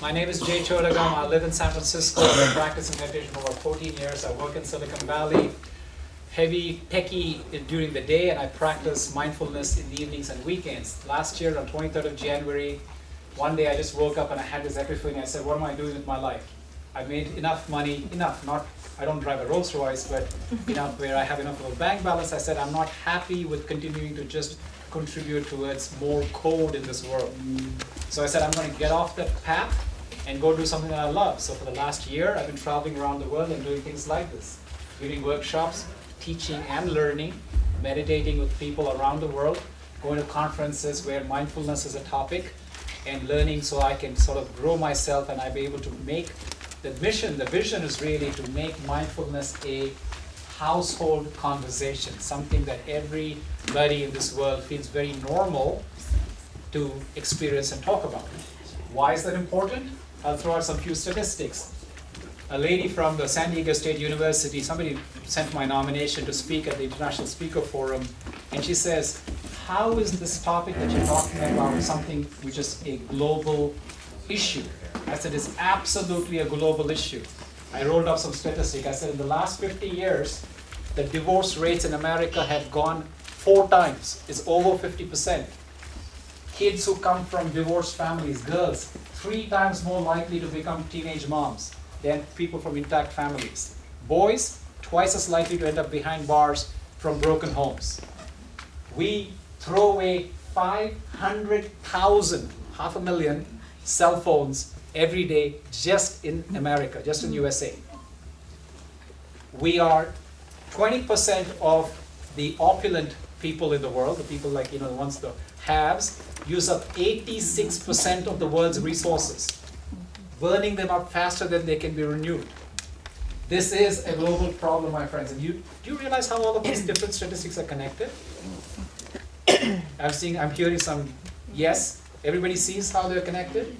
My name is Jay Chodagam. I live in San Francisco. I've been practicing meditation for over 14 years. I work in Silicon Valley, heavy techie during the day, and I practice mindfulness in the evenings and weekends. Last year, on 23rd of January, one day I just woke up and I had this epiphany. I said, what am I doing with my life? I made enough money, I don't drive a Rolls Royce, but enough where I have enough of a bank balance. I said, I'm not happy with continuing to just contribute towards more code in this world. So I said, I'm going to get off that path and go do something that I love. So for the last year, I've been traveling around the world and doing things like this, giving workshops, teaching and learning, meditating with people around the world, going to conferences where mindfulness is a topic, and learning so I can sort of grow myself and I'll be able to make the vision is really to make mindfulness a household conversation, something that everybody in this world feels very normal to experience and talk about. Why is that important? I'll throw out some few statistics. A lady from the San Diego State University, somebody sent my nomination to speak at the International Speaker Forum, and she says, how is this topic that you're talking about something which is a global issue? I said, it's absolutely a global issue. I rolled up some statistics. I said, in the last 50 years, the divorce rates in America have gone 4 times. It's over 50%. Kids who come from divorced families, girls, 3 times more likely to become teenage moms than people from intact families. Boys, twice as likely to end up behind bars from broken homes. We throw away 500,000, 500,000 cell phones every day just in America, just in USA. We are 20% of the opulent people in the world, the people like, the ones, the haves, use up 86% of the world's resources, burning them up faster than they can be renewed. This is a global problem, my friends. And do you realize how all of these different statistics are connected? I'm hearing some, yes, everybody sees how they're connected.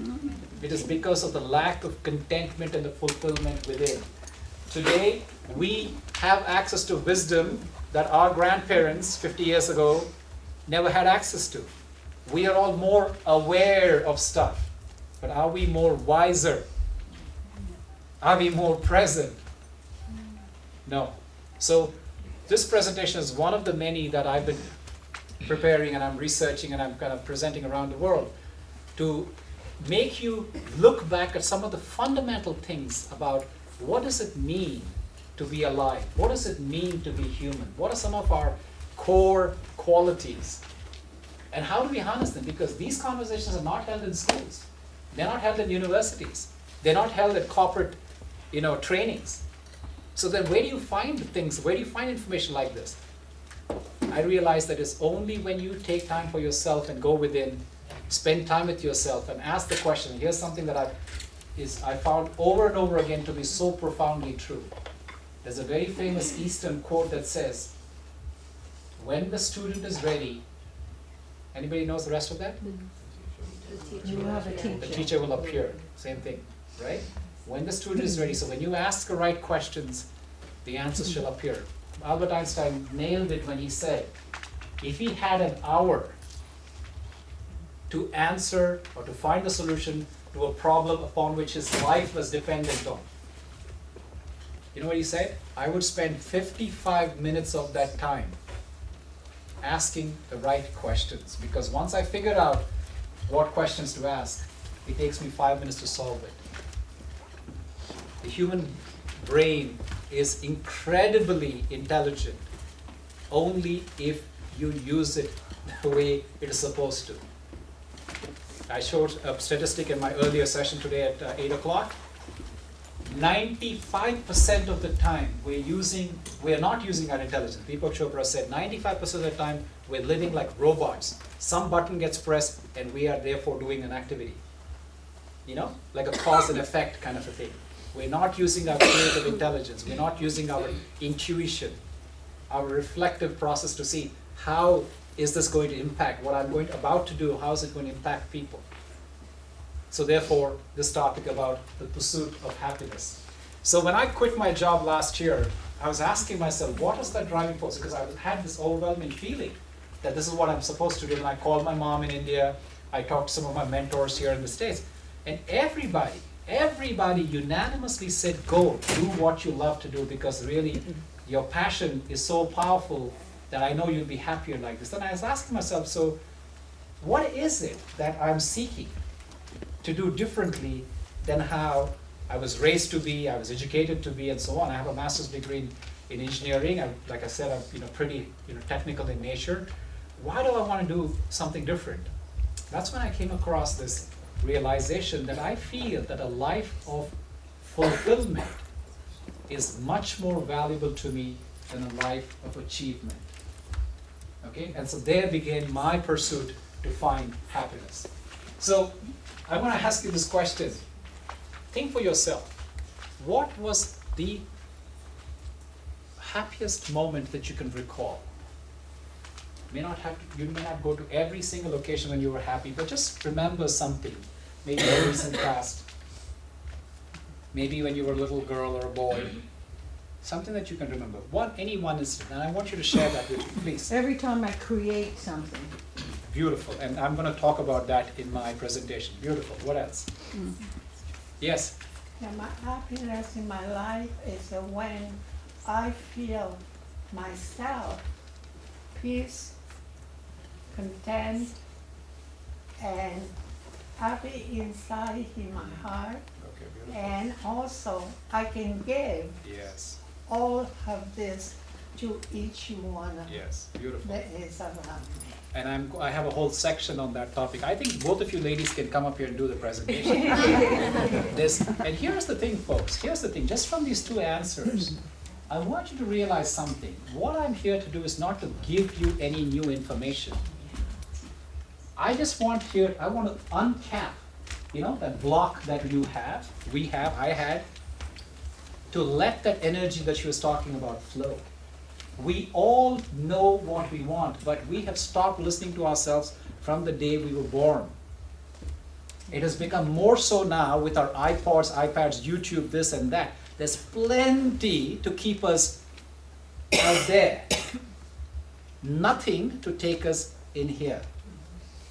It is because of the lack of contentment and the fulfillment within. Today, we have access to wisdom that our grandparents 50 years ago never had access to. We are all more aware of stuff, but are we more wiser? Are we more present? No. So this presentation is one of the many that I've been preparing and I'm researching and I'm kind of presenting around the world to make you look back at some of the fundamental things about what does it mean to be alive? What does it mean to be human? What are some of our core qualities? And how do we harness them? Because these conversations are not held in schools. They're not held in universities. They're not held at corporate, trainings. So then where do you find things? Where do you find information like this? I realize that it's only when you take time for yourself and go within, spend time with yourself and ask the question. Here's something that I found over and over again to be so profoundly true. There's a very famous Eastern quote that says, when the student is ready, anybody knows the rest of that? The teacher will appear. Same thing, right? When the student is ready, so when you ask the right questions, the answers shall appear. Albert Einstein nailed it when he said, if he had an hour to answer or to find a solution to a problem upon which his life was dependent on, you know what he said? I would spend 55 minutes of that time asking the right questions, because once I figure out what questions to ask, it takes me 5 minutes to solve it. The human brain is incredibly intelligent only if you use it the way it is supposed to. I showed a statistic in my earlier session today at 8 o'clock. 95% of the time we're not using our intelligence. Deepak Chopra said 95% of the time we're living like robots. Some button gets pressed and we are therefore doing an activity. Like a cause and effect kind of a thing. We're not using our creative intelligence. We're not using our intuition, our reflective process to see how is this going to impact what I'm about to do, how is it going to impact people. So therefore, this topic about the pursuit of happiness. So when I quit my job last year, I was asking myself, what is that driving force? Because I had this overwhelming feeling that this is what I'm supposed to do. And I called my mom in India. I talked to some of my mentors here in the States. And everybody unanimously said, go, do what you love to do, because really your passion is so powerful that I know you'll be happier like this. Then I was asking myself, so what is it that I'm seeking to do differently than how I was raised to be, I was educated to be, and so on. I have a master's degree in engineering. Like I said, I'm pretty technical in nature. Why do I want to do something different? That's when I came across this realization that I feel that a life of fulfillment is much more valuable to me than a life of achievement. Okay, and so there began my pursuit to find happiness. So I want to ask you this question. Think for yourself. What was the happiest moment that you can recall? You may not go to every single occasion when you were happy, but just remember something. Maybe in the recent past. Maybe when you were a little girl or a boy. Something that you can remember. Any one incident. And I want you to share that with me, please. Every time I create something. Beautiful. And I'm going to talk about that in my presentation. Beautiful. What else? Yes? Yeah, my happiness in my life is when I feel myself peace, content, and happy inside in my heart. Okay, beautiful. And also I can give Yes. all of this to each one of Yes. Beautiful. that is around me. And I have a whole section on that topic. I think both of you ladies can come up here and do the presentation. And here's the thing, folks. Here's the thing. Just from these two answers, I want you to realize something. What I'm here to do is not to give you any new information. I want to uncap, that block that you have, I had, to let that energy that she was talking about flow. We all know what we want, but we have stopped listening to ourselves from the day we were born. It has become more so now with our iPads, YouTube, this and that. There's plenty to keep us out there. Nothing to take us in here.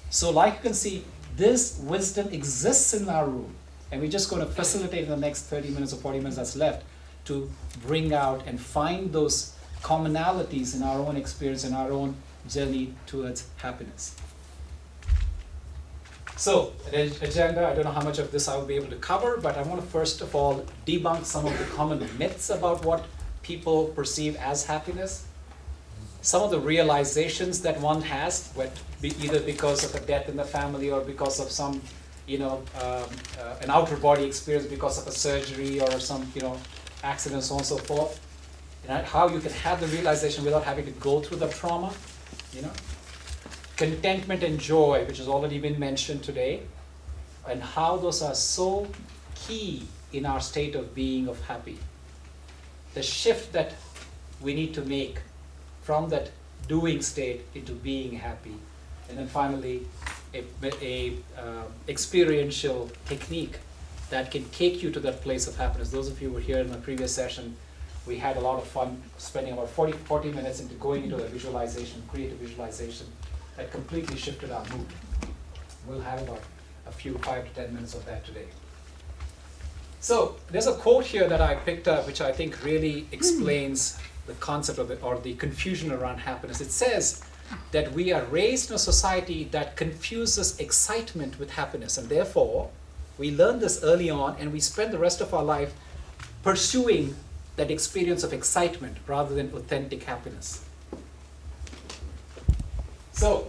So like you can see, this wisdom exists in our room. And we're just going to facilitate in the next 30 minutes or 40 minutes that's left to bring out and find those commonalities in our own experience and our own journey towards happiness. So, the agenda, I don't know how much of this I will be able to cover, but I want to first of all debunk some of the common myths about what people perceive as happiness. Some of the realizations that one has, either because of a death in the family or because of some, an outer body experience because of a surgery or some, accident, so on and so forth. And how you can have the realization without having to go through the trauma, Contentment and joy, which has already been mentioned today, and how those are so key in our state of being of happy. The shift that we need to make from that doing state into being happy. And then finally, a experiential technique that can take you to that place of happiness. Those of you who were here in the previous session, we had a lot of fun spending about 40 minutes into going into a visualization, creative visualization, that completely shifted our mood. We'll have about a few 5 to 10 minutes of that today. So there's a quote here that I picked up which I think really explains the concept of it, or the confusion around happiness. It says that we are raised in a society that confuses excitement with happiness, and therefore we learn this early on and we spend the rest of our life pursuing that experience of excitement rather than authentic happiness. So,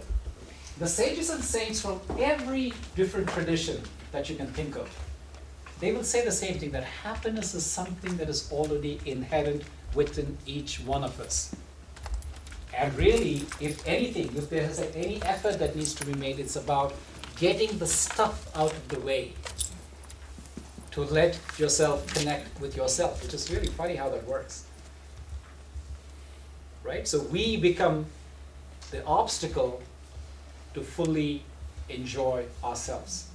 the sages and saints from every different tradition that you can think of, they will say the same thing, that happiness is something that is already inherent within each one of us. And really, if anything, if there is any effort that needs to be made, it's about getting the stuff out of the way to let yourself connect with yourself, which is really funny how that works. Right? So we become the obstacle to fully enjoy ourselves.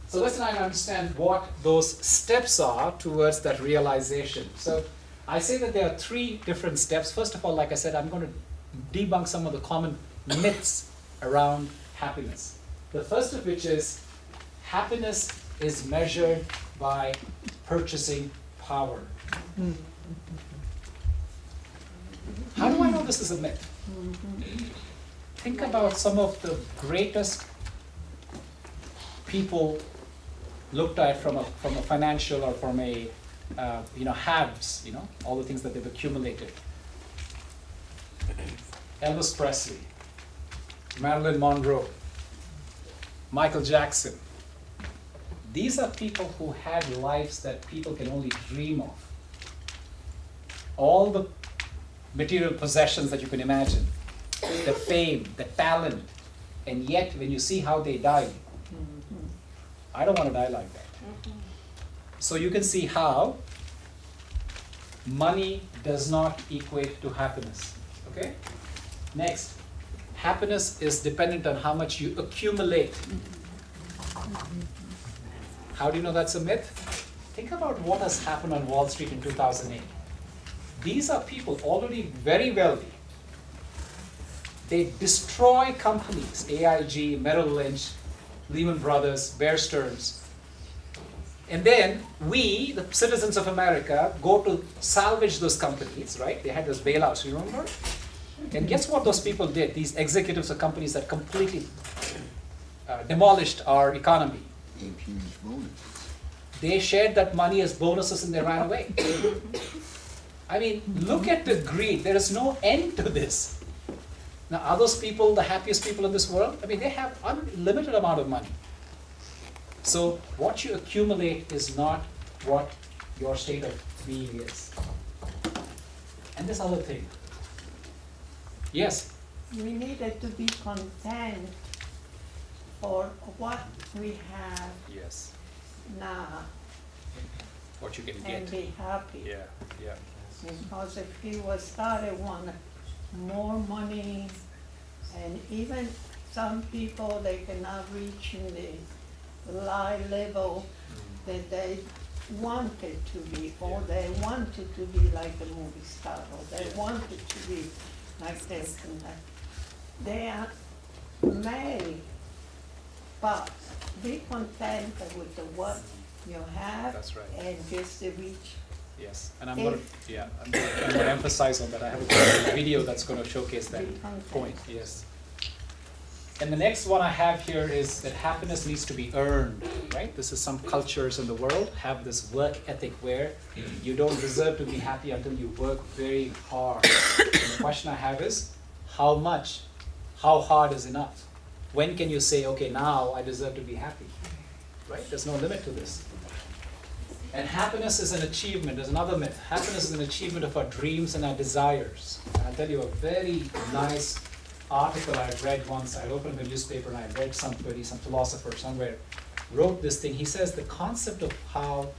So let's now understand what those steps are towards that realization. So I say that there are 3 different steps. First of all, like I said, I'm going to debunk some of the common myths around happiness. The first of which is, happiness is measured by purchasing power. How do I know this is a myth? Think about some of the greatest people looked at from a financial or from a haves, all the things that they've accumulated. Elvis Presley, Marilyn Monroe, Michael Jackson. These are people who had lives that people can only dream of. All the material possessions that you can imagine, the fame, the talent, and yet when you see how they died, I don't want to die like that. So you can see how money does not equate to happiness. Okay? Next, happiness is dependent on how much you accumulate. How do you know that's a myth? Think about what has happened on Wall Street in 2008. These are people already very wealthy. They destroy companies, AIG, Merrill Lynch, Lehman Brothers, Bear Stearns. And then we, the citizens of America, go to salvage those companies, right? They had those bailouts, you remember? And guess what those people did? These executives of companies that completely demolished our economy. They shared that money as bonuses and they ran away. I mean, look at the greed. There is no end to this. Now, are those people the happiest people in this world? I mean, they have unlimited amount of money. So what you accumulate is not what your state of being is. And this other thing. Yes? We needed to be content for what we have Yes. now What you can and get. be happy. Yeah, yeah. Because if he was started want more money, and even some people, they cannot reach in the high level that they wanted to be, or they wanted to be like a movie star, or they wanted to be like this and that. They are may, but be content with the what you have. That's right. And just to reach. Yes, and I'm going to emphasize on that. I have a video that's going to showcase that point. Yes. And the next one I have here is that happiness needs to be earned, right? This is some cultures in the world have this work ethic where you don't deserve to be happy until you work very hard. And the question I have is, how much, how hard is enough? When can you say, okay, now I deserve to be happy, right? There's no limit to this. And happiness is an achievement. There's another myth. Happiness is an achievement of our dreams and our desires. And I'll tell you a very nice article I read once. I opened the newspaper and I read somebody, some philosopher somewhere, wrote this thing. He says the concept of how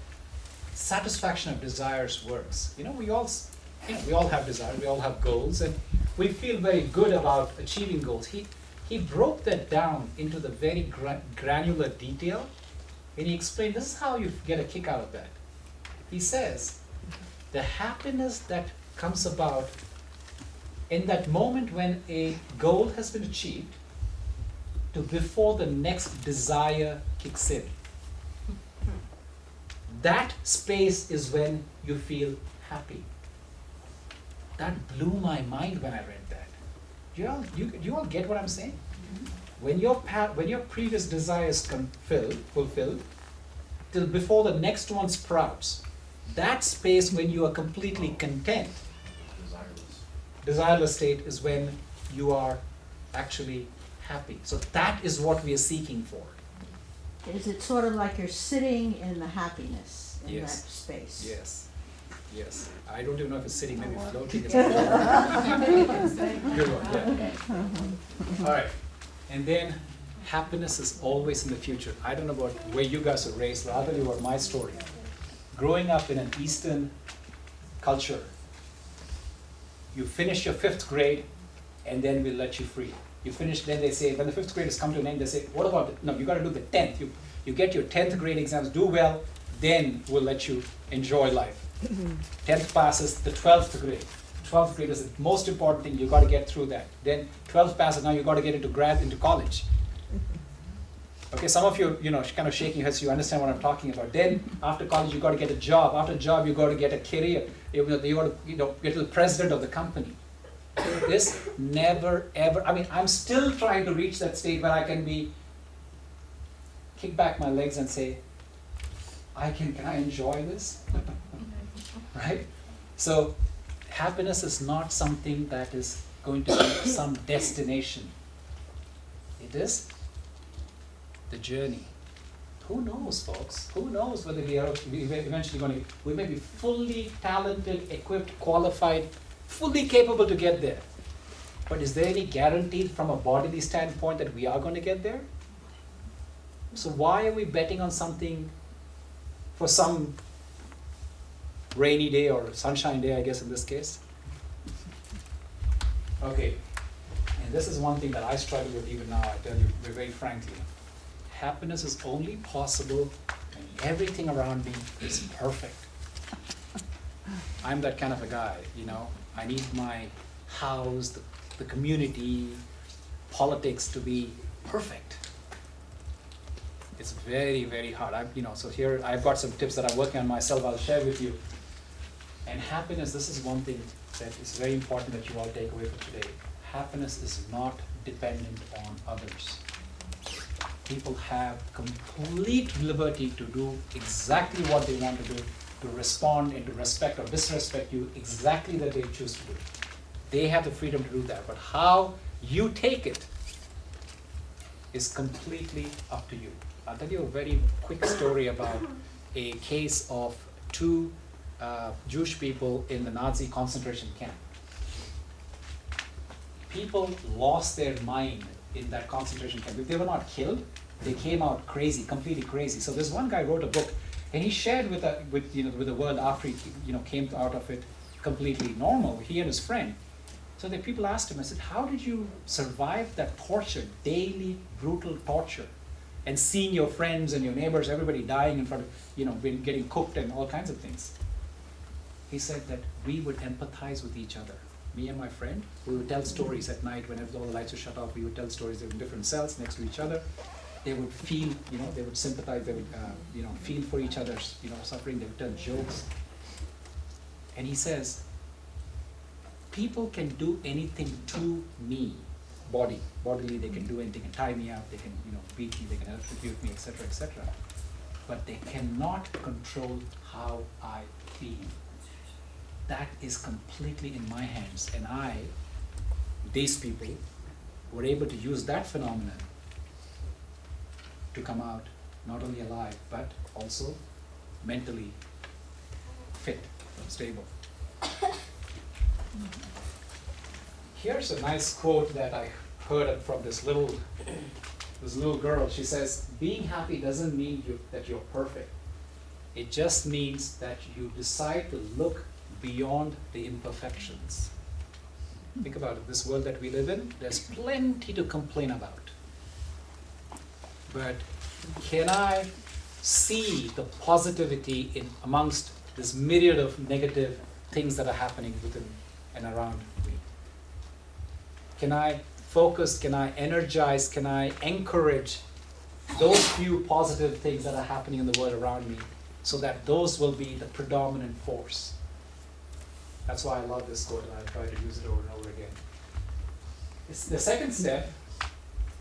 satisfaction of desires works. We all have desires, we all have goals, and we feel very good about achieving goals. He broke that down into the very granular detail. And he explained, this is how you get a kick out of that. He says, the happiness that comes about in that moment when a goal has been achieved to before the next desire kicks in. That space is when you feel happy. That blew my mind when I read that. Do you all get what I'm saying? When your previous desire is fulfilled, till before the next one sprouts, that space when you are completely content, desireless state is when you are actually happy. So that is what we are seeking for. Is it sort of like you're sitting in the happiness in Yes. that space? Yes. Yes. I don't even know if it's sitting, maybe floating. Good one, yeah. All right. And then happiness is always in the future. I don't know about where you guys are raised, but I'll tell you about my story. Growing up in an Eastern culture, you finish your 5th grade and then we'll let you free. You finish, then they say, when the 5th grade has come to an end, they say, what about, no, you got to do the 10th. You get your 10th grade exams, do well, then we'll let you enjoy life. 10th passes, the 12th grade. 12th grade is the most important thing, you got to get through that. Then 12th passes, now you got to get into college. Okay, some of you, kind of shaking your heads, you understand what I'm talking about. Then, after college, you got to get a job. After a job, you got to get a career. You got to get to the president of the company. This never, ever, I'm still trying to reach that state where I can kick back my legs and say, can I enjoy this? Right? So, happiness is not something that is going to be some destination. It is the journey. Who knows, folks? Who knows whether we are eventually going to, we may be fully talented, equipped, qualified, fully capable to get there. But is there any guarantee from a bodily standpoint that we are going to get there? So why are we betting on something for some rainy day or sunshine day, I guess in this case? Okay, and this is one thing that I struggle with even now, I tell you very frankly. Happiness is only possible when everything around me is perfect. I'm that kind of a guy, I need my house, the community, politics to be perfect. It's very, very hard. So here I've got some tips that I'm working on myself. I'll share with you. And happiness, this is one thing that is very important that you all take away from today. Happiness is not dependent on others. People have complete liberty to do exactly what they want to do, to respond and to respect or disrespect you exactly that they choose to do. They have the freedom to do that. But how you take it is completely up to you. I'll tell you a very quick story about a case of two Jewish people in the Nazi concentration camp. People lost their mind in that concentration camp. If they were not killed, they came out crazy, completely crazy. So this one guy wrote a book, and he shared with the world after he came out of it completely normal. He and his friend. So the people asked him, I said, how did you survive that torture, daily brutal torture, and seeing your friends and your neighbors, everybody dying in front of, getting cooked and all kinds of things? He said that we would empathize with each other. Me and my friend, we would tell stories at night when all the lights were shut off. We would tell stories. They were in different cells next to each other. They would feel, they would sympathize. They would, feel for each other's, suffering. They would tell jokes. And he says, people can do anything to me, bodily. They can do anything and tie me up. They can, beat me. They can electrocute me, etc., etc. But they cannot control how I feel. That is completely in my hands, and these people, were able to use that phenomenon to come out not only alive, but also mentally fit, stable. Here's a nice quote that I heard from this little girl. She says, being happy doesn't mean that you're perfect. It just means that you decide to look beyond the imperfections. Think about it, this world that we live in, there's plenty to complain about. But can I see the positivity amongst this myriad of negative things that are happening within and around me? Can I focus, can I energize, can I encourage those few positive things that are happening in the world around me so that those will be the predominant force? That's why I love this quote, and I try to use it over and over again. The second step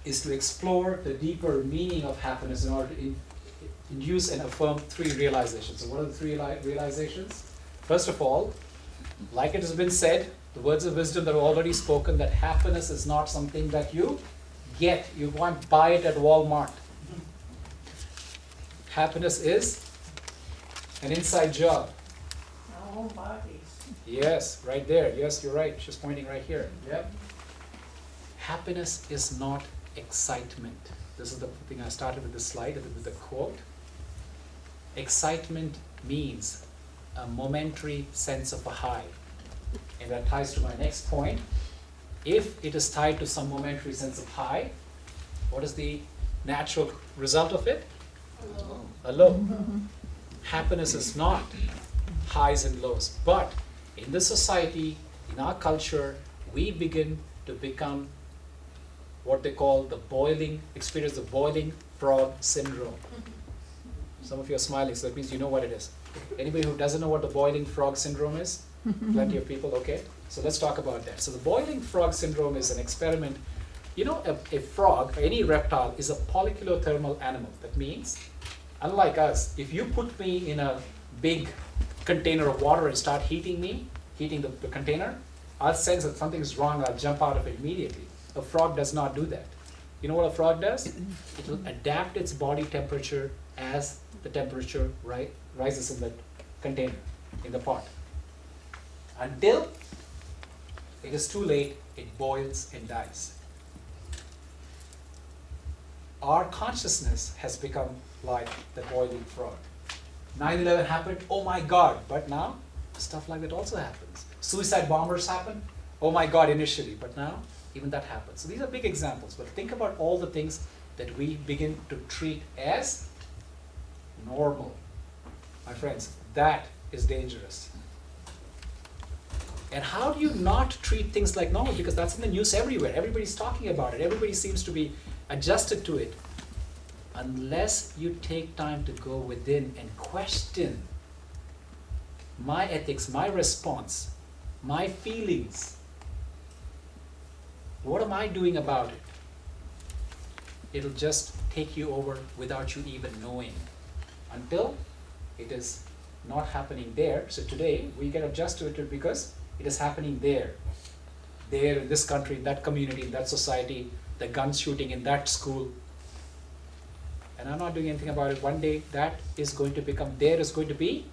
is to explore the deeper meaning of happiness in order to induce and affirm three realizations. So what are the three realizations? First of all, like it has been said, the words of wisdom that are already spoken, that happiness is not something that you get. You can't buy it at Walmart. Happiness is an inside job. Our own bodies. Yes, right there. Yes, you're right. She's pointing right here. Yep. Happiness is not excitement. This is the thing I started with this slide, with the quote. Excitement means a momentary sense of a high. And that ties to my next point. If it is tied to some momentary sense of high, what is the natural result of it? A low. Happiness is not highs and lows, but in this society, in our culture, we begin to become what they call the experience the boiling frog syndrome. Some of you are smiling, so that means you know what it is. Anybody who doesn't know what the boiling frog syndrome is? Plenty of people, okay? So let's talk about that. So the boiling frog syndrome is an experiment. You know, a frog, or any reptile, is a polychilothermal animal. That means, unlike us, if you put me in a big container of water and start heating the container, I'll sense that something is wrong, I'll jump out of it immediately. A frog does not do that. You know what a frog does? It will adapt its body temperature as the temperature rises in the container, in the pot. Until it is too late, it boils and dies. Our consciousness has become like the boiling frog. 9/11 happened, oh my God, but now stuff like that also happens. Suicide bombers happen, oh my God initially, but now even that happens. So these are big examples, but think about all the things that we begin to treat as normal. My friends, that is dangerous. And how do you not treat things like normal? Because that's in the news everywhere. Everybody's talking about it. Everybody seems to be adjusted to it. Unless you take time to go within and question my ethics, my response, my feelings. What am I doing about it? It'll just take you over without you even knowing. Until it is not happening there. So today we get adjusted to it because it is happening there. There in this country, in that community, in that society, the gun shooting in that school. And I'm not doing anything about it. One day that is going to become, there is going to be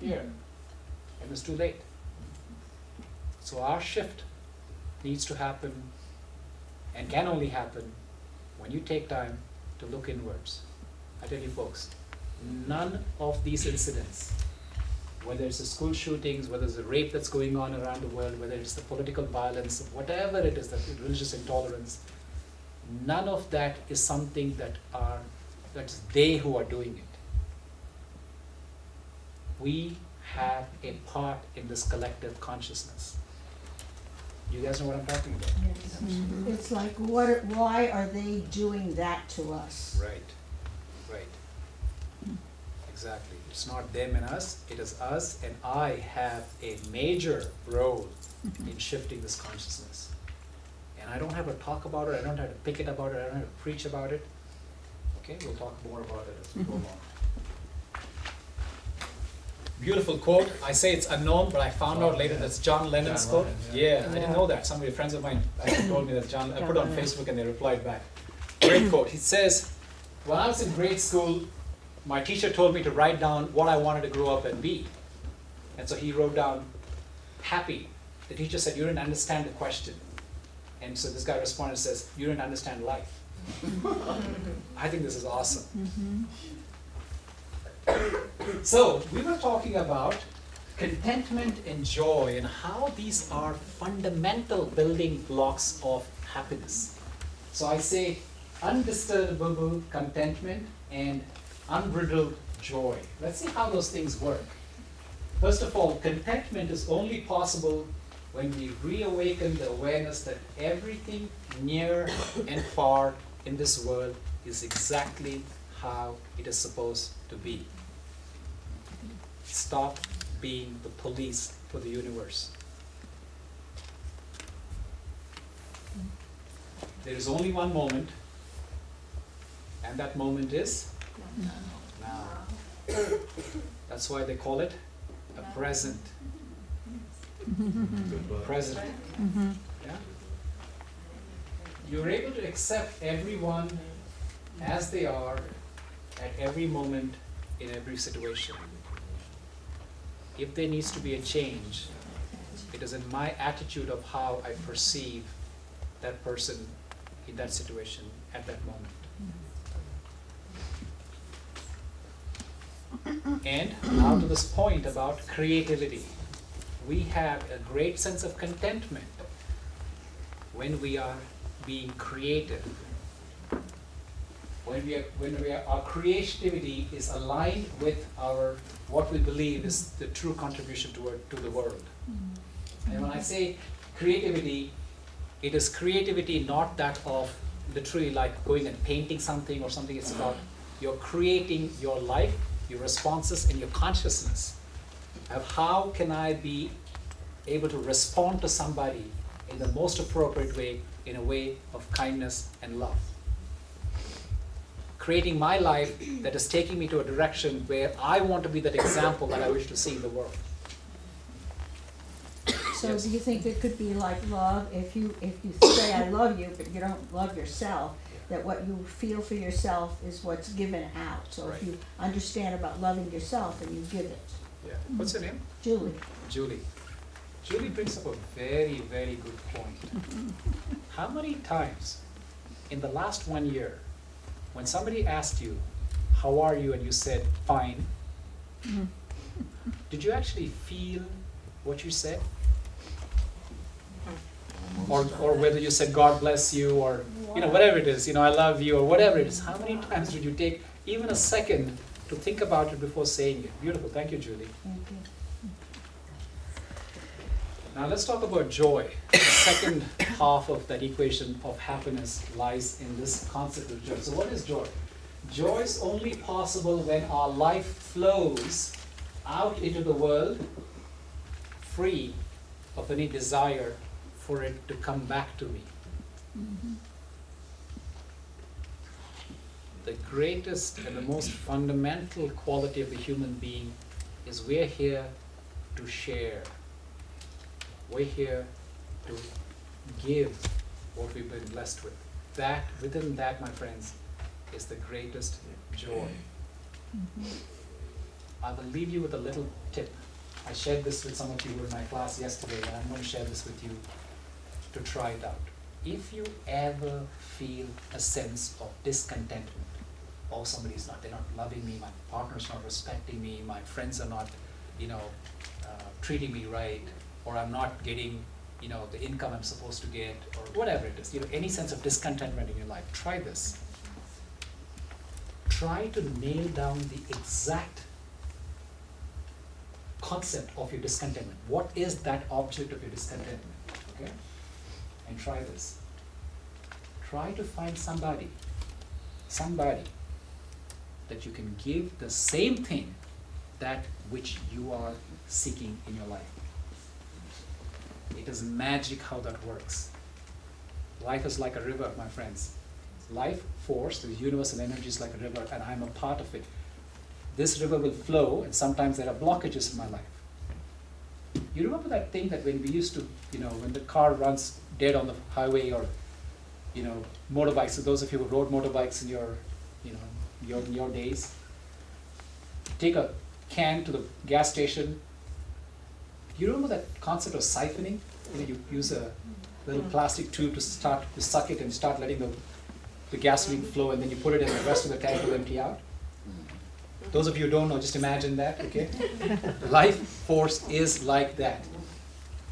here. And it's too late. So our shift needs to happen and can only happen when you take time to look inwards. I tell you folks, none of these incidents, whether it's the school shootings, whether it's the rape that's going on around the world, whether it's the political violence, whatever it is, the religious intolerance, none of that is something that's they who are doing it. We have a part in this collective consciousness. You guys know what I'm talking about? Yes. Mm-hmm. It's like, why are they doing that to us? Right. Exactly. It's not them and us, it is us, and I have a major role in shifting this consciousness. And I don't have to talk about it, I don't have to pick it about it, I don't have to preach about it. Okay, we'll talk more about it as we go along. Beautiful quote. I say it's unknown, but I found out later that's John Lennon's quote. Yeah, I didn't know that. Some of your friends of mine actually told me that John, I put it on Facebook and they replied back. Great quote. He says, when I was in grade school, my teacher told me to write down what I wanted to grow up and be. And so he wrote down, happy. The teacher said, you didn't understand the question. And so this guy responded and says, you didn't understand life. I think this is awesome. So we were talking about contentment and joy and how these are fundamental building blocks of happiness. So I say undisturbable contentment and unbridled joy. Let's see how those things work. First of all, contentment is only possible when we reawaken the awareness that everything near and far in this world is exactly how it is supposed to be. Stop being the police for the universe. There is only one moment, and that moment is now. That's why they call it a present. Present. Yeah? You're able to accept everyone as they are at every moment in every situation. If there needs to be a change, it is in my attitude of how I perceive that person in that situation at that moment. And now to this point about creativity. We have a great sense of contentment when we are being creative. Our creativity is aligned with what we believe is the true contribution to the world. And when I say creativity, It is creativity, not that of literally like going and painting something or something. It's about you're creating your life, your responses, and your consciousness of how can I be able to respond to somebody in the most appropriate way, in a way of kindness and love. Creating my life that is taking me to a direction where I want to be that example that I wish to see in the world. So Yes. do you think it could be like love, if you say I love you, but you don't love yourself, that what you feel for yourself is what's given out? So Right. if you understand about loving yourself, and you give it. Yeah. What's your name? Julie. Julie. Julie brings up a very, very good point. How many times in the last 1 year, when somebody asked you, how are you, and you said, fine, did you actually feel what you said? Or whether you said, God bless you, or whatever it is, I love you, or whatever it is. How many times did you take even a second to think about it before saying it? Beautiful. Thank you, Julie. Thank you. Now let's talk about joy. The second half of that equation of happiness lies in this concept of joy. So what is joy? Joy is only possible when our life flows out into the world free of any desire for it to come back to me. The greatest and the most fundamental quality of the human being is we're here to share. We're here to give what we've been blessed with. That, within that, my friends, is the greatest joy. I will leave you with a little tip. I shared this with some of you in my class yesterday, and I'm going to share this with you to try it out. If you ever feel a sense of discontentment, oh, they're not loving me, my partner's not respecting me, my friends are not, treating me right, or I'm not getting, the income I'm supposed to get, or whatever it is, any sense of discontentment in your life, try this. Try to nail down the exact concept of your discontentment. What is that object of your discontentment? Okay? And try this. Try to find somebody that you can give the same thing, that which you are seeking in your life. It is magic how that works. Life is like a river, my friends. Life force, the universal energy is like a river, and I'm a part of it. This river will flow, and sometimes there are blockages in my life. You remember that thing that when we used to, when the car runs dead on the highway, or, motorbikes, so those of you who rode motorbikes in your days, take a can to the gas station. You remember that concept of siphoning? You use a little plastic tube to start to suck it and start letting the gasoline flow, and then you put it in, the rest of the tank will empty out. Those of you who don't know, just imagine that, okay? Life force is like that.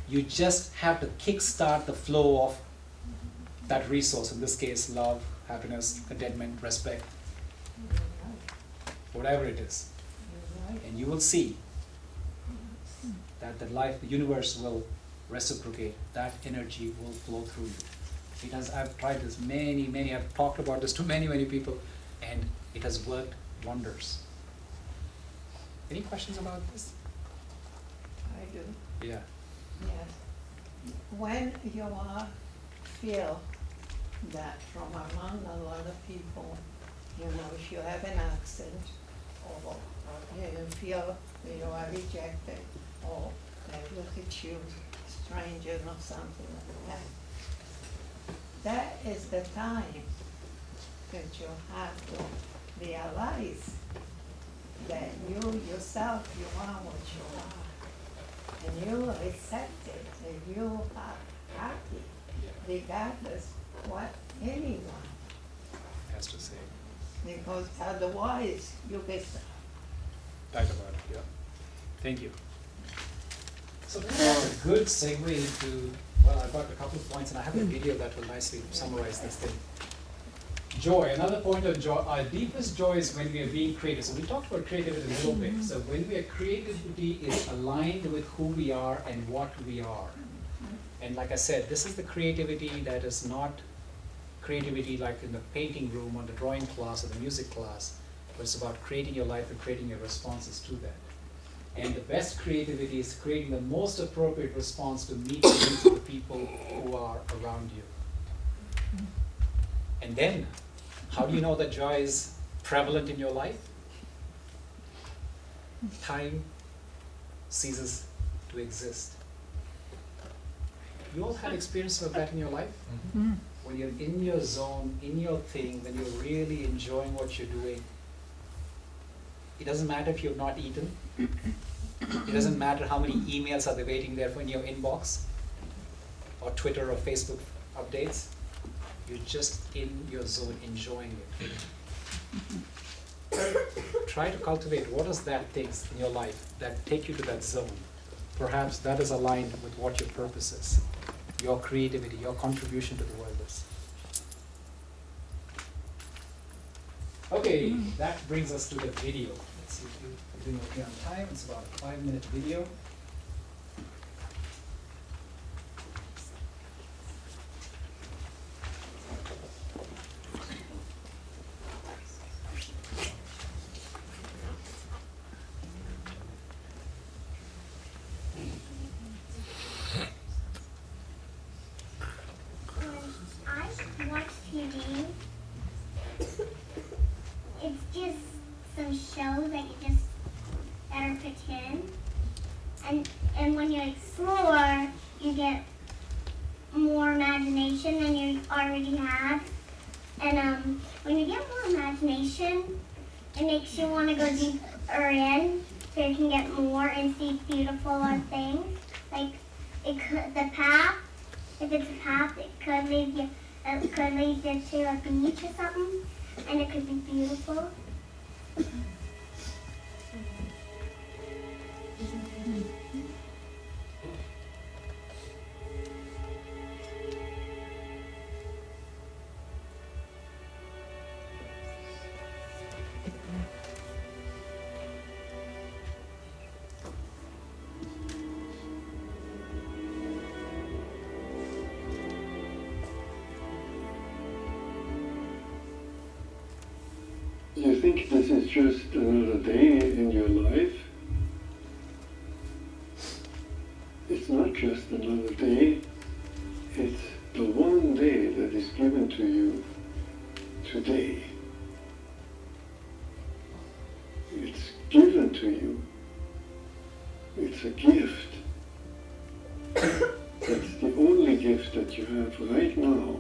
You just have to kickstart the flow of that resource, in this case, love, happiness, contentment, respect, whatever it is. And you will see that the life, the universe will reciprocate, that energy will flow through you. I've tried this I've talked about this to many people, and it has worked wonders. Any questions about this? I do. Yeah. Yes. When you feel that from among a lot of people, if you have an accent, or you feel you are rejected, or they look at you, stranger or something like that, that is the time that you have to realize that you yourself, you are what you are. And you accept it, and you are happy, regardless what anyone Has to say. because otherwise you get Right about it, yeah. Thank you. So this is a good segue into, I've got a couple of points, and I have a video that will nicely summarize this thing. Joy, another point of joy, our deepest joy is when we are being creative. So we talked about creativity a little bit. So when creativity is aligned with who we are and what we are. And like I said, this is the creativity that is not creativity like in the painting room or the drawing class or the music class, but it's about creating your life and creating your responses to that. And the best creativity is creating the most appropriate response to meet the needs of the people who are around you. And then, how do you know that joy is prevalent in your life? Time ceases to exist. You all had experience of that in your life? Mm. When you're in your zone, in your thing, when you're really enjoying what you're doing, it doesn't matter if you've not eaten. It doesn't matter how many emails are they waiting there for in your inbox, or Twitter or Facebook updates. You're just in your zone, enjoying it. Try to cultivate what is that things in your life that take you to that zone. Perhaps that is aligned with what your purpose is, your creativity, your contribution to the world is. Okay, that brings us to the video. Let's see if you're doing okay on time. It's about a 5-minute video. I watch TV. It's just some shows that are pretend. And when you explore, you get more imagination than you already have. And when you get more imagination, it makes you want to go deeper in, so you can get more and see beautiful things. Like the path. If it's a path, it could lead you to a beach or something, and it could be beautiful. You think this is just another day in your life? It's not just another day. It's the one day that is given to you today. It's given to you. It's a gift. It's the only gift that you have right now.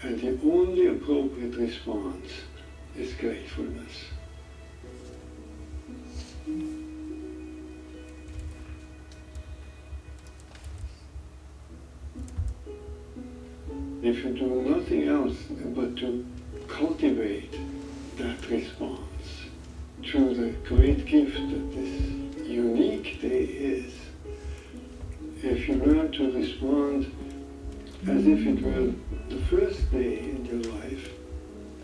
And the only appropriate response is gratefulness. If you do nothing else but to cultivate that response to the great gift that this unique day is, if you learn to respond as if it were the first day in your life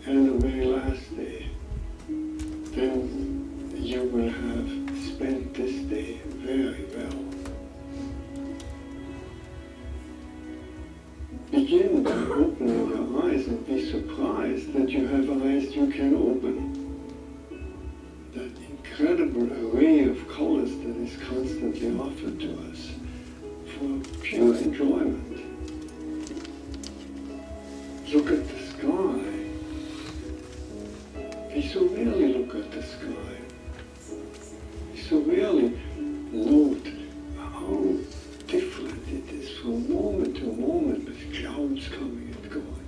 and the very last day, then you will have spent this day very well. Begin by opening your eyes and be surprised that you have eyes you can open. That incredible array of colors that is constantly offered to us for pure enjoyment. Look at the sky. We so rarely look at the sky. We so rarely note how different it is from moment to moment with clouds coming and going.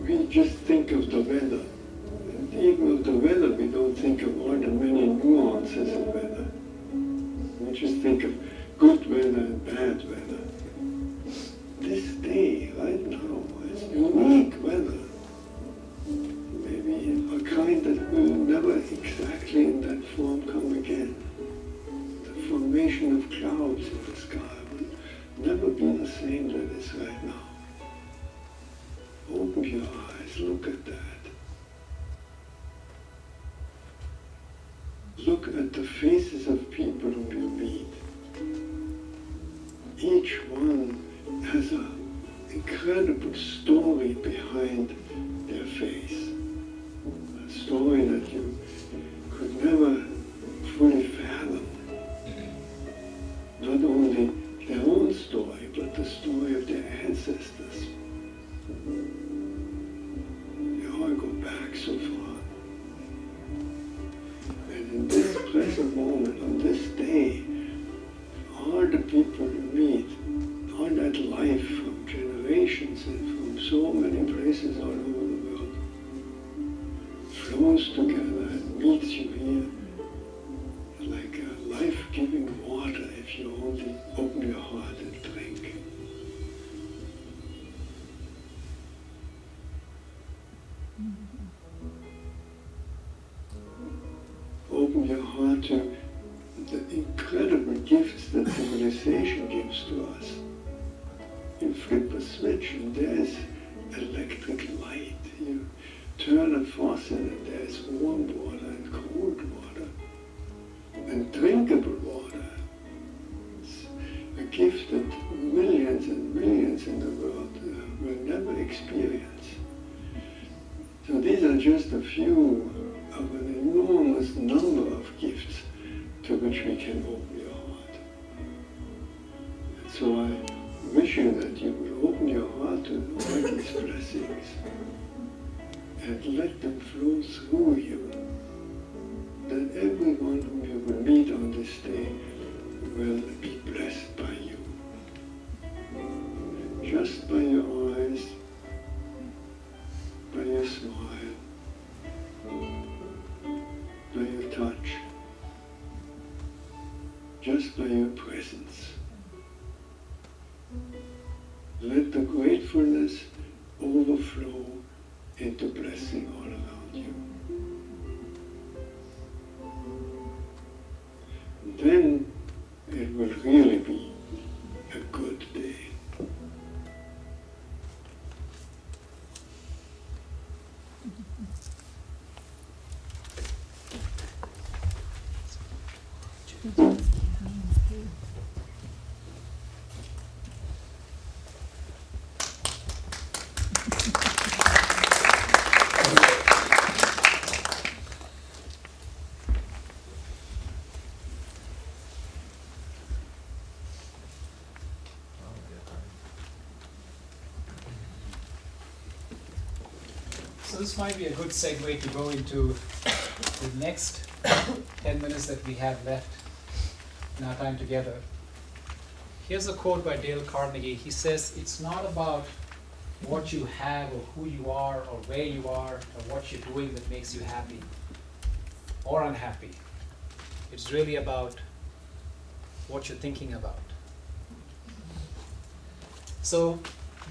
We just think of the weather. And even of the weather, we don't think of all the many nuances of weather. We just think of good weather and bad weather. This day, right now, is unique weather. Maybe a kind that will never exactly in that form come again. The formation of clouds in the sky will never be the same that it is right now. Open your eyes, look at that. Look at the faces of people whom you meet. each one has an incredible story behind their face. A story that you could never fully fathom. Not only their own story, but the story of their ancestors. They all go back so far. And in this present moment, on this day, all the people you meet, all that life from generations and from so many places all over the world, flows together and meets you here like a life-giving water if you only open your heart and drink. Open your heart to the incredible gifts that civilization gives to us. You flip a switch and there's electric light. You turn a faucet and there's warm water and cold water and drinkable water. It's a gift that millions and millions in the world will never experience. So these are just a few of an enormous number of gifts to which we can open your heart. And so I wish you that you will open your heart to all these blessings and let them flow through you, that everyone whom you will meet on this day will be blessed by you. Just by your eyes, by your smile, by your touch, just by your presence. Let the gratefulness overflow into blessing all around you. And then it will really be a good day. So this might be a good segue to go into the next 10 minutes that we have left in our time together. Here's a quote by Dale Carnegie. He says, "It's not about what you have or who you are or where you are or what you're doing that makes you happy or unhappy. It's really about what you're thinking about." So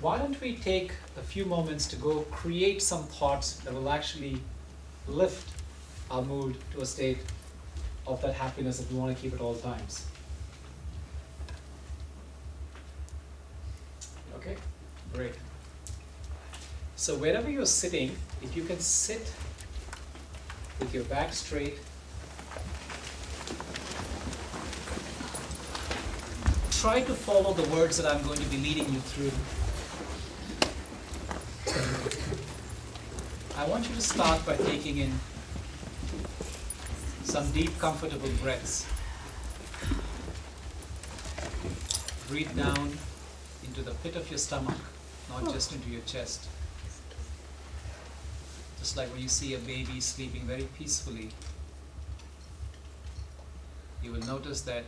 why don't we take a few moments to go create some thoughts that will actually lift our mood to a state of that happiness that we want to keep at all times. Okay, great. So wherever you're sitting, if you can sit with your back straight, try to follow the words that I'm going to be leading you through. I want you to start by taking in some deep, comfortable breaths. Breathe down into the pit of your stomach, not just into your chest. Just like when you see a baby sleeping very peacefully, you will notice that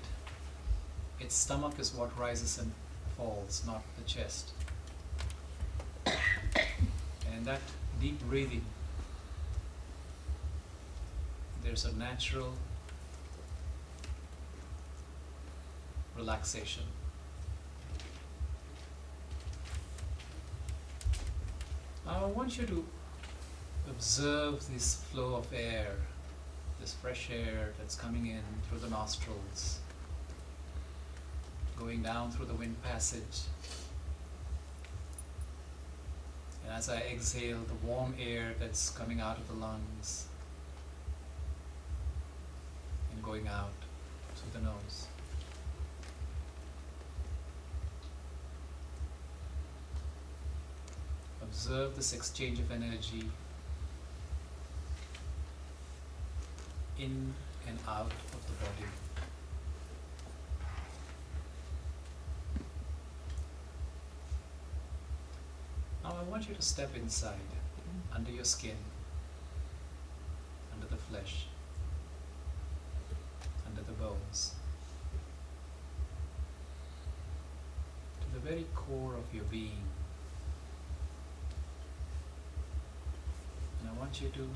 its stomach is what rises and falls, not the chest. And that deep breathing, there's a natural relaxation. Now I want you to observe this flow of air, this fresh air that's coming in through the nostrils, going down through the wind passage. And as I exhale, the warm air that's coming out of the lungs and going out through the nose. Observe this exchange of energy in and out of the body. Now I want you to step inside, under your skin, under the flesh, under the bones, to the very core of your being. And I want you to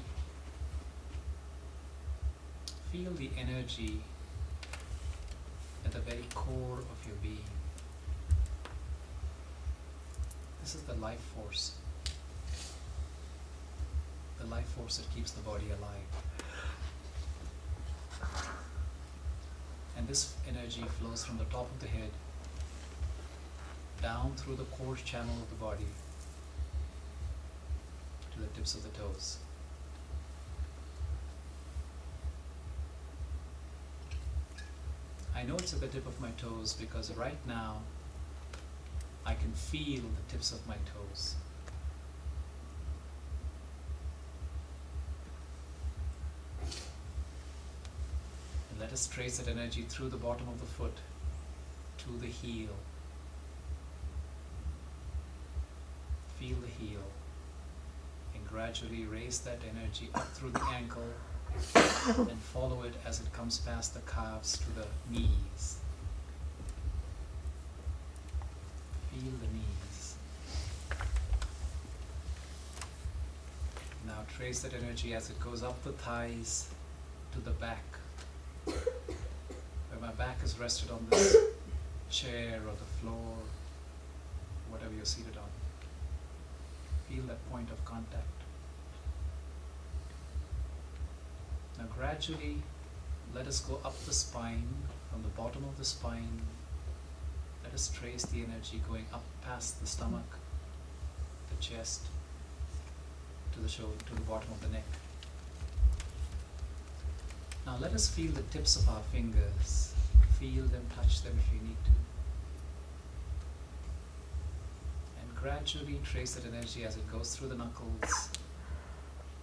feel the energy at the very core of your being. This is the life force. The life force that keeps the body alive. And this energy flows from the top of the head down through the core channel of the body to the tips of the toes. I know it's at the tip of my toes because right now I can feel the tips of my toes. And let us trace that energy through the bottom of the foot to the heel. Feel the heel and gradually raise that energy up through the ankle and follow it as it comes past the calves to the knees. Feel the knees. Now trace that energy as it goes up the thighs to the back. Where my back is rested on this chair or the floor, whatever you're seated on. Feel that point of contact. Now gradually let us go up the spine, from the bottom of the spine. Let us trace the energy going up past the stomach, the chest, to the shoulder, to the bottom of the neck. Now let us feel the tips of our fingers. Feel them, touch them if you need to. And gradually trace that energy as it goes through the knuckles,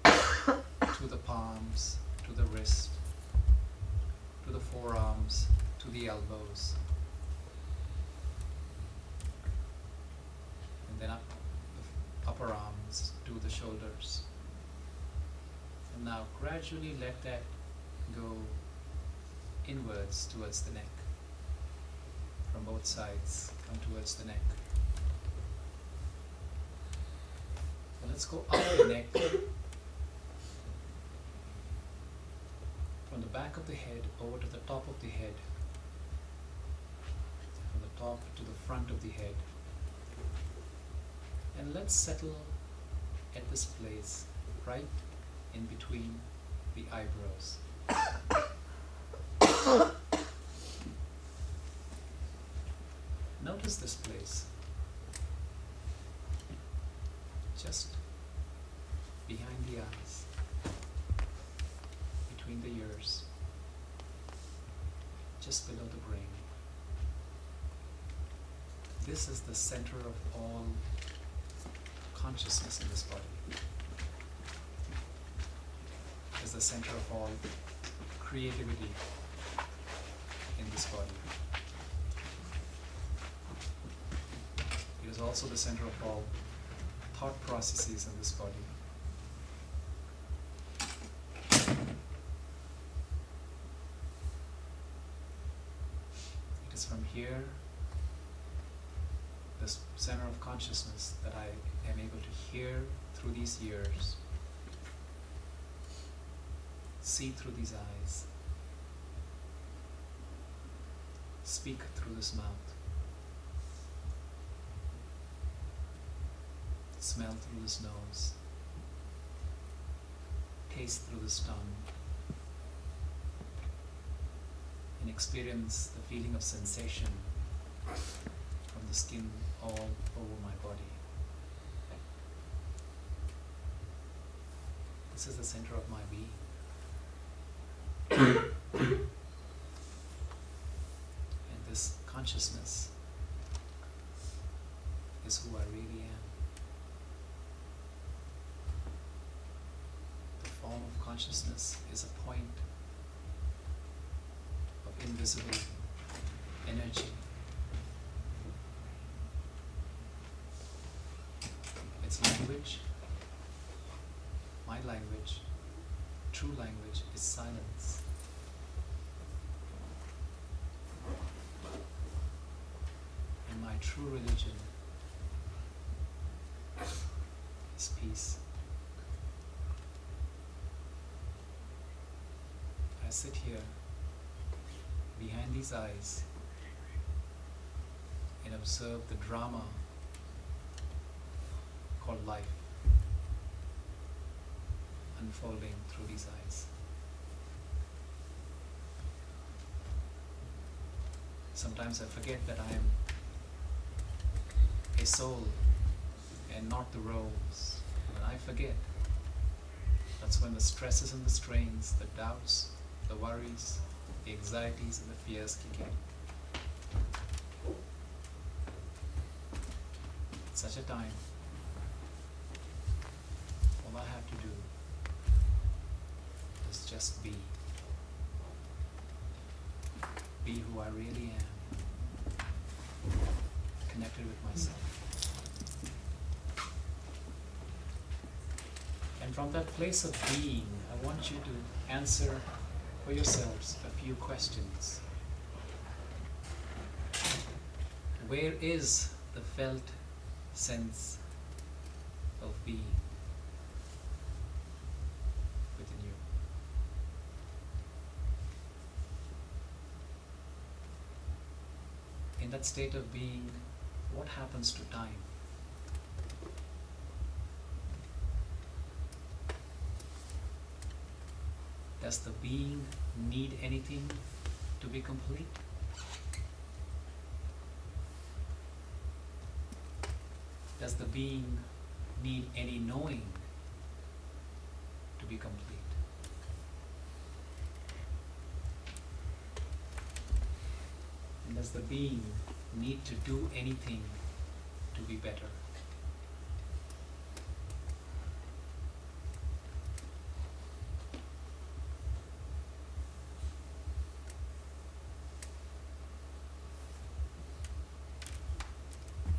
to the palms, to the wrist, to the forearms, to the elbows. And then up the upper arms to the shoulders. And now gradually let that go inwards towards the neck. From both sides, come towards the neck. So let's go up the neck. From the back of the head over to the top of the head. From the top to the front of the head. And let's settle at this place, right in between the eyebrows. Notice this place, just behind the eyes, between the ears, just below the brain. This is the center of all consciousness in this body. Is the center of all creativity in this body. It is also the center of all thought processes in this body. It is from here, this center of consciousness, that I am able to hear through these ears, see through these eyes, speak through this mouth, smell through this nose, taste through this tongue, and experience the feeling of sensation from the skin all over my body. This is the center of my being. And this consciousness is who I really am. consciousness is a point of invisible energy. Its language, my language, true language is silence. And my true religion is peace. I sit here behind these eyes and observe the drama called life unfolding through these eyes. Sometimes I forget that I am a soul and not the roles. When I forget, that's when the stresses and the strains, the doubts, the worries, the anxieties and the fears kick in. At such a time, all I have to do is just be. Be who I really am, connected with myself. And from that place of being, I want you to answer for yourselves a few questions. Where is the felt sense of being within you? In that state of being, what happens to time? Does the being need anything to be complete? Does the being need any knowing to be complete? And does the being need to do anything to be better?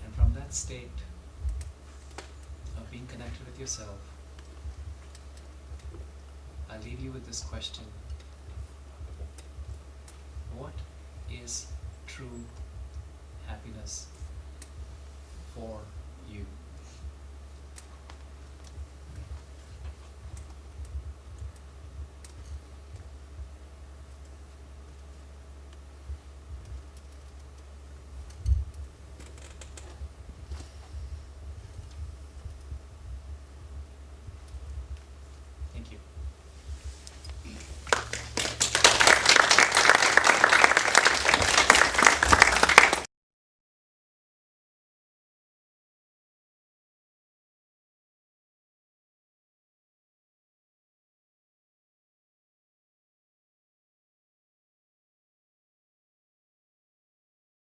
And from that state of being connected with yourself, I leave you with this question. What is true happiness for